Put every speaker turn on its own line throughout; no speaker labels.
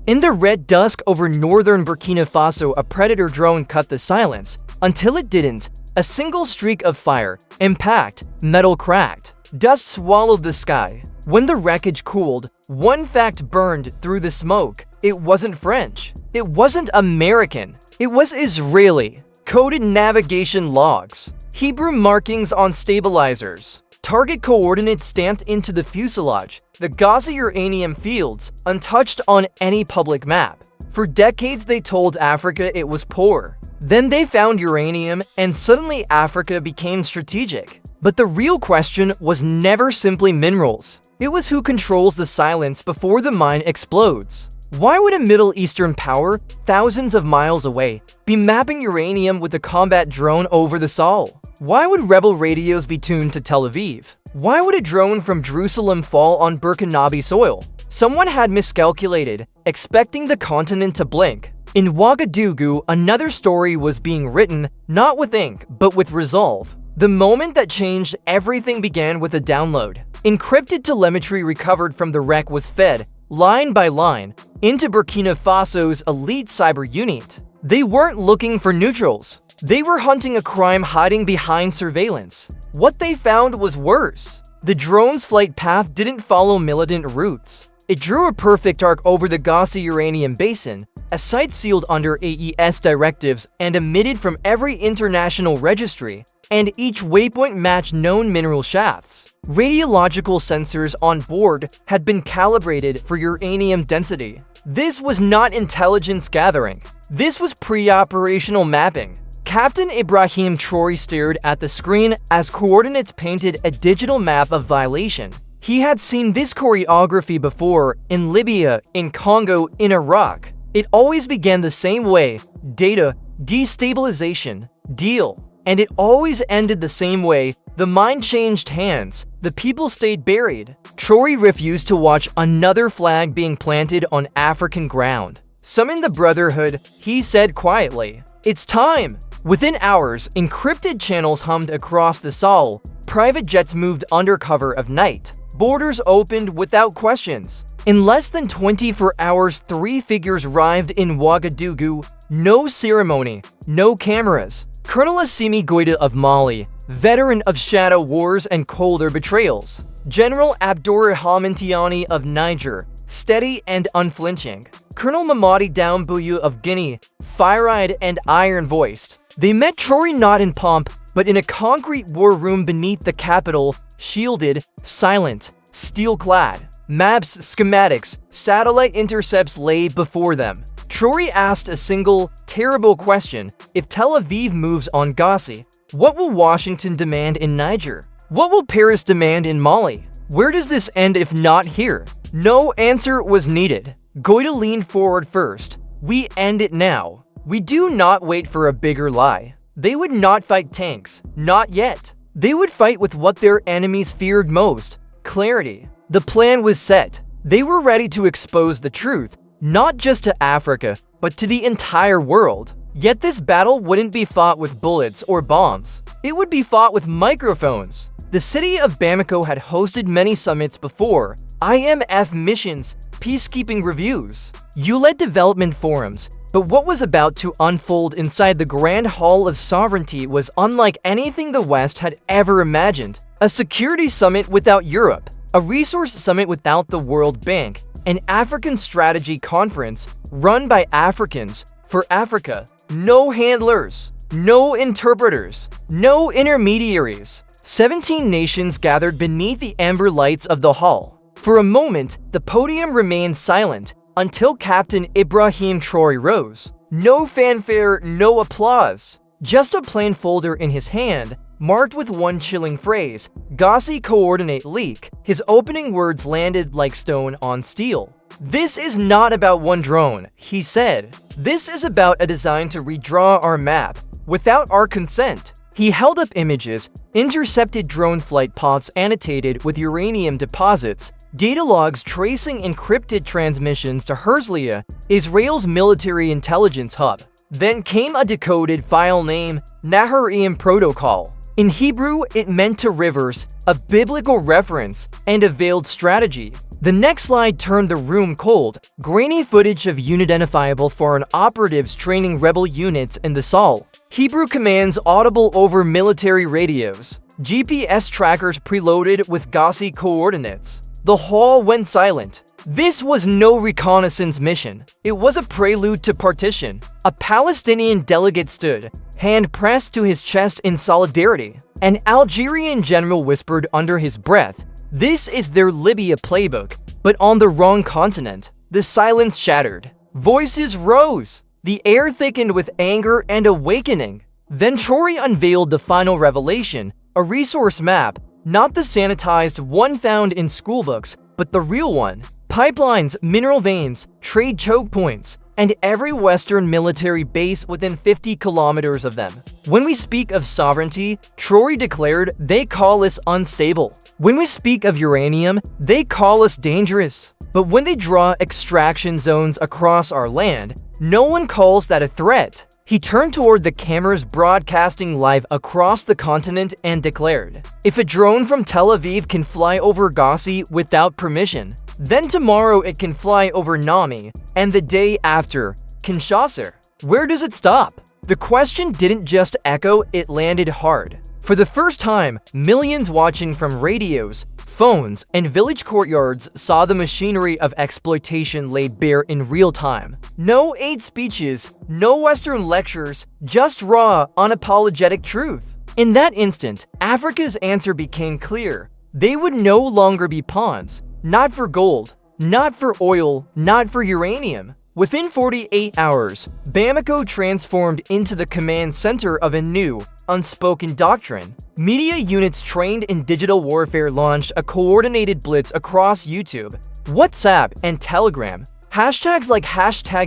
In the red dusk over northern Burkina Faso, a predator drone cut the silence. Until it didn't. A single streak of fire, impact, metal cracked. Dust swallowed the sky. When the wreckage cooled, one fact burned through the smoke. It wasn't French. It wasn't American. It was Israeli. Coded navigation logs. Hebrew markings on stabilizers. Target coordinates stamped into the fuselage. The Gossi uranium fields, untouched on any public map. For decades they told Africa it was poor. Then they found uranium, and suddenly Africa became strategic. But the real question was never simply minerals. It was who controls the silence before the mine explodes. Why would a Middle Eastern power, thousands of miles away, be mapping uranium with a combat drone over the Sahel? Why would rebel radios be tuned to Tel Aviv? Why would a drone from Jerusalem fall on Burkinabe soil? Someone had miscalculated, expecting the continent to blink. In Ouagadougou, another story was being written, not with ink, but with resolve. The moment that changed everything began with a download. Encrypted telemetry recovered from the wreck was fed, line by line, into Burkina Faso's elite cyber unit. They weren't looking for neutrals. They were hunting a crime hiding behind surveillance. What they found was worse. The drone's flight path didn't follow militant routes. It drew a perfect arc over the Gossi uranium basin, a site sealed under AES directives and emitted from every international registry, and each waypoint matched known mineral shafts. Radiological sensors on board had been calibrated for uranium density. This was not intelligence gathering. This was pre-operational mapping. Captain Ibrahim Traoré stared at the screen as coordinates painted a digital map of violation. He had seen this choreography before, in Libya, in Congo, in Iraq. It always began the same way: data, destabilization, deal. And it always ended the same way: the mine changed hands, the people stayed buried. Traoré refused to watch another flag being planted on African ground. Summon the Brotherhood, he said quietly. It's time! Within hours, encrypted channels hummed across the Sahel, private jets moved under cover of night, borders opened without questions. In less than 24 hours, 3 figures arrived in Ouagadougou. No ceremony, no cameras. Colonel Assimi Goïta of Mali, veteran of shadow wars and colder betrayals. General Abdourahmane Tiani of Niger, steady and unflinching. Colonel Mamadi Doumbouya of Guinea, fire-eyed and iron-voiced. They met Traoré not in pomp, but in a concrete war room beneath the capital, shielded, silent, steel-clad. Maps, schematics, satellite intercepts lay before them. Traoré asked a single, terrible question: if Tel Aviv moves on Gossi, what will Washington demand in Niger? What will Paris demand in Mali? Where does this end if not here? No answer was needed. Goïta leaned forward first. We end it now. We do not wait for a bigger lie. They would not fight tanks, not yet. They would fight with what their enemies feared most: clarity. The plan was set. They were ready to expose the truth, not just to Africa, but to the entire world. Yet this battle wouldn't be fought with bullets or bombs. It would be fought with microphones. The city of Bamako had hosted many summits before: IMF missions, peacekeeping reviews, UN development forums. But what was about to unfold inside the Grand Hall of Sovereignty was unlike anything the West had ever imagined. A security summit without Europe, a resource summit without the World Bank, an African strategy conference run by Africans for Africa. No handlers, no interpreters, no intermediaries. 17 nations gathered beneath the amber lights of the hall. For a moment, the podium remained silent until Captain Ibrahim Traoré rose. No fanfare, no applause. Just a plain folder in his hand, marked with one chilling phrase: Gossi coordinate leak. His opening words landed like stone on steel. This is not about one drone, he said. This is about a design to redraw our map, without our consent. He held up images, intercepted drone flight paths annotated with uranium deposits, data logs tracing encrypted transmissions to Herzliya, Israel's military intelligence hub. Then came a decoded file name, Naharium Protocol. In Hebrew, it meant to rivers, a biblical reference, and a veiled strategy. The next slide turned the room cold. Grainy footage of unidentifiable foreign operatives training rebel units in the Sahel. Hebrew commands audible over military radios. GPS trackers preloaded with Gossi coordinates. The hall went silent. This was no reconnaissance mission. It was a prelude to partition. A Palestinian delegate stood, hand pressed to his chest in solidarity. An Algerian general whispered under his breath, "This is their Libya playbook," but on the wrong continent. The silence shattered. Voices rose. The air thickened with anger and awakening. Then Traoré unveiled the final revelation, a resource map, not the sanitized one found in schoolbooks, but the real one. Pipelines, mineral veins, trade choke points, and every Western military base within 50 kilometers of them. When we speak of sovereignty, Traoré declared, they call us unstable. When we speak of uranium, they call us dangerous. But when they draw extraction zones across our land, no one calls that a threat. He turned toward the cameras broadcasting live across the continent and declared, if a drone from Tel Aviv can fly over Gossi without permission, then tomorrow it can fly over Nami, and the day after, Kinshasa. Where does it stop? The question didn't just echo, it landed hard. For the first time, millions watching from radios, phones, and village courtyards saw the machinery of exploitation laid bare in real time. No aid speeches, no Western lectures, just raw, unapologetic truth. In that instant, Africa's answer became clear. They would no longer be pawns, not for gold, not for oil, not for uranium. Within 48 hours, Bamako transformed into the command center of a new, unspoken doctrine. Media units trained in digital warfare launched a coordinated blitz across YouTube, WhatsApp, and Telegram. Hashtags like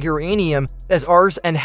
#uranium as ours and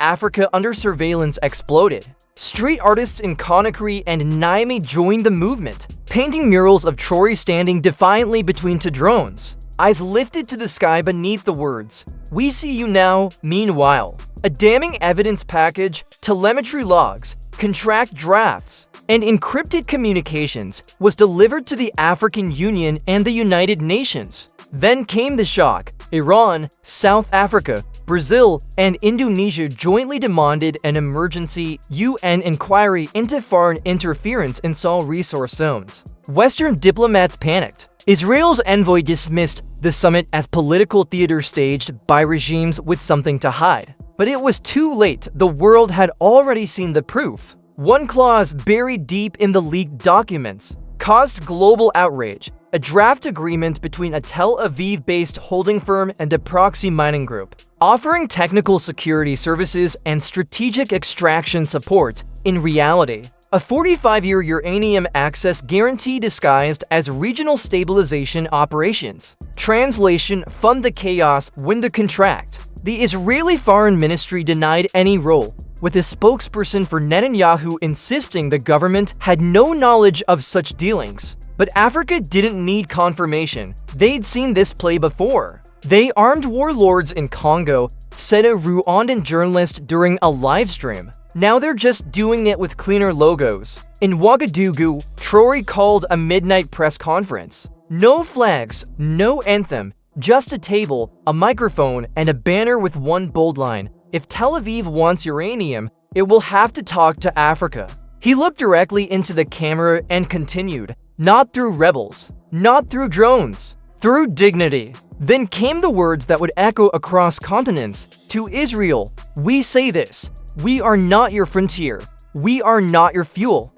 #Africa under surveillance exploded. Street artists in Conakry and Niamey joined the movement, painting murals of Traoré standing defiantly between two drones. Eyes lifted to the sky beneath the words, "We see you now, meanwhile." A damning evidence package, telemetry logs, contract drafts, and encrypted communications was delivered to the African Union and the United Nations. Then came the shock. Iran, South Africa, Brazil, and Indonesia jointly demanded an emergency UN inquiry into foreign interference in Sahel resource zones. Western diplomats panicked. Israel's envoy dismissed the summit as political theater staged by regimes with something to hide. But it was too late. The world had already seen the proof. One clause buried deep in the leaked documents caused global outrage. A draft agreement between a Tel Aviv-based holding firm and a proxy mining group, offering technical security services and strategic extraction support. In reality, a 45-year uranium access guarantee disguised as regional stabilization operations. Translation: fund the chaos, win the contract. The Israeli Foreign Ministry denied any role, with a spokesperson for Netanyahu insisting the government had no knowledge of such dealings. But Africa didn't need confirmation. They'd seen this play before. They armed warlords in Congo, said a Rwandan journalist during a livestream. Now they're just doing it with cleaner logos. In Ouagadougou, Traoré called a midnight press conference. No flags, no anthem, just a table, a microphone, and a banner with one bold line. If Tel Aviv wants uranium, it will have to talk to Africa. He looked directly into the camera and continued, not through rebels, not through drones, through dignity. Then came the words that would echo across continents. To Israel, we say this, we are not your frontier, we are not your fuel.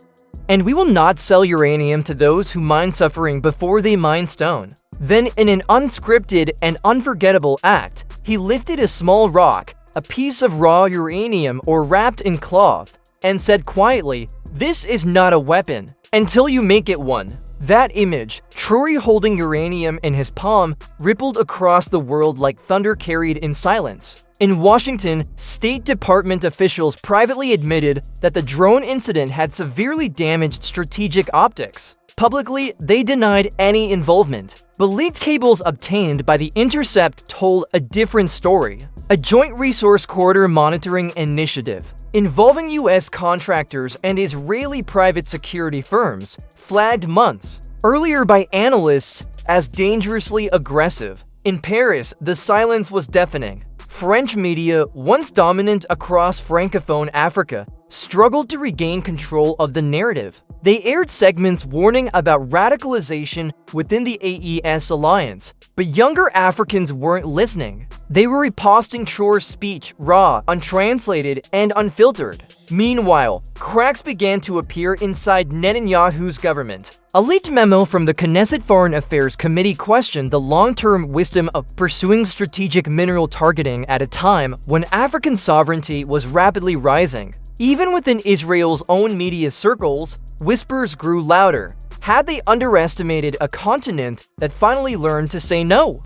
And we will not sell uranium to those who mine suffering before they mine stone. Then in an unscripted and unforgettable act, he lifted a small rock, a piece of raw uranium or wrapped in cloth, and said quietly, "This is not a weapon, until you make it one." That image, Traoré holding uranium in his palm, rippled across the world like thunder carried in silence. In Washington, State Department officials privately admitted that the drone incident had severely damaged strategic optics. Publicly, they denied any involvement, but leaked cables obtained by The Intercept told a different story. A joint resource corridor monitoring initiative involving U.S. contractors and Israeli private security firms flagged months earlier by analysts as dangerously aggressive. In Paris, the silence was deafening. French media, once dominant across Francophone Africa, struggled to regain control of the narrative. They aired segments warning about radicalization within the AES alliance, but younger Africans weren't listening. They were reposting Traoré's speech raw, untranslated, and unfiltered. Meanwhile, cracks began to appear inside Netanyahu's government. A leaked memo from the Knesset Foreign Affairs Committee questioned the long-term wisdom of pursuing strategic mineral targeting at a time when African sovereignty was rapidly rising. Even within Israel's own media circles, whispers grew louder. Had they underestimated a continent that finally learned to say no?